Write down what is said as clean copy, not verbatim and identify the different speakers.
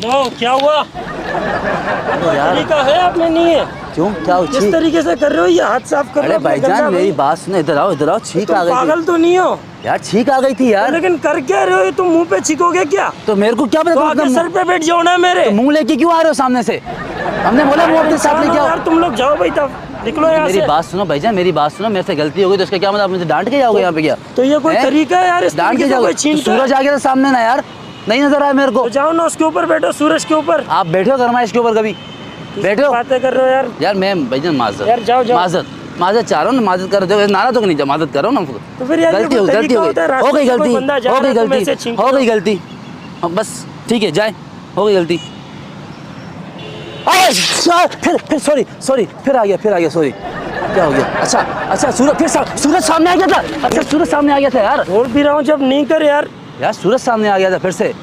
Speaker 1: क्यों, क्या हुआ?
Speaker 2: यार
Speaker 1: तरीका है आप में नहीं है?
Speaker 2: क्यों, क्या हुआ?
Speaker 1: किस तरीके से कर रहे हो ये? हाथ साफ कर रहे
Speaker 2: अरे
Speaker 1: हो अपना गंदा
Speaker 2: भाईजान मेरी
Speaker 1: भाई।
Speaker 2: बात सुनो, इधर आओ, छींक
Speaker 1: तुम
Speaker 2: आ गई
Speaker 1: पागल
Speaker 2: थी
Speaker 1: तो नहीं हो?
Speaker 2: यार, छींक आ गई थी यार।
Speaker 1: लेकिन कर क्या रहे हो? ये तुम मुंह पे छिकोगे क्या?
Speaker 2: तो मेरे को क्या पता,
Speaker 1: तो
Speaker 2: तुम
Speaker 1: आके
Speaker 2: अपना
Speaker 1: सर पे बैठ जाओ ना मेरे।
Speaker 2: मुंह लेके क्यों आ रहे हो सामने से? हमने बोला मुंह अपने साथ लेके आओ।
Speaker 1: यार तुम लोग जाओ भाई, तब निकलो यहाँ
Speaker 2: मेरी
Speaker 1: से।
Speaker 2: बात सुनो भाईजान, मेरी बात सुनो, मेरे से गलती हो गई तो इसका क्या मतलब? आप मुझे डांट के जाओगे यहाँ पे क्या?
Speaker 1: तो ये कोई
Speaker 2: हैं?
Speaker 1: तरीका है यार? इस
Speaker 2: डांट
Speaker 1: तरीके
Speaker 2: के
Speaker 1: से
Speaker 2: जाओगे?
Speaker 1: कोई
Speaker 2: तो
Speaker 1: छीनता है?
Speaker 2: सूरज आ गया था सामने ना यार, नहीं नजर आया मेरे को।
Speaker 1: तो जाओ ना उसके ऊपर बैठो, सूरज के ऊपर।
Speaker 2: आप बैठो गरमाइश के ऊपर कभी बैठो।
Speaker 1: बातें कर रहे हो यार।
Speaker 2: यार मैं भाईजान माजरत,
Speaker 1: यार जाओ जाओ।
Speaker 2: माजरत चाह रहा हूँ ना, माजरत कर दो, नारा तो नहीं, माजरत कर रहा हूँ ना।
Speaker 1: तो फिर यार ये
Speaker 2: गलती
Speaker 1: कोई
Speaker 2: हो गई,
Speaker 1: तरीका होता है?
Speaker 2: हो
Speaker 1: रास्ते
Speaker 2: गई
Speaker 1: से कोई
Speaker 2: गलती,
Speaker 1: बंदा जा
Speaker 2: हो
Speaker 1: रहा
Speaker 2: गई
Speaker 1: है, तुम ऐसे
Speaker 2: गलती,
Speaker 1: छींको।
Speaker 2: हो गई गलती। हाँ, बस ठीक है, जाए, हो गई गलती। फिर सॉरी, फिर आ गया, सॉरी। क्या हो गया? अच्छा सूरज सामने आ गया था। अच्छा सूरज सामने आ गया था यार।
Speaker 1: बोल भी रहा हूँ जब नहीं कर यार।
Speaker 2: सूरज सामने आ गया था फिर से।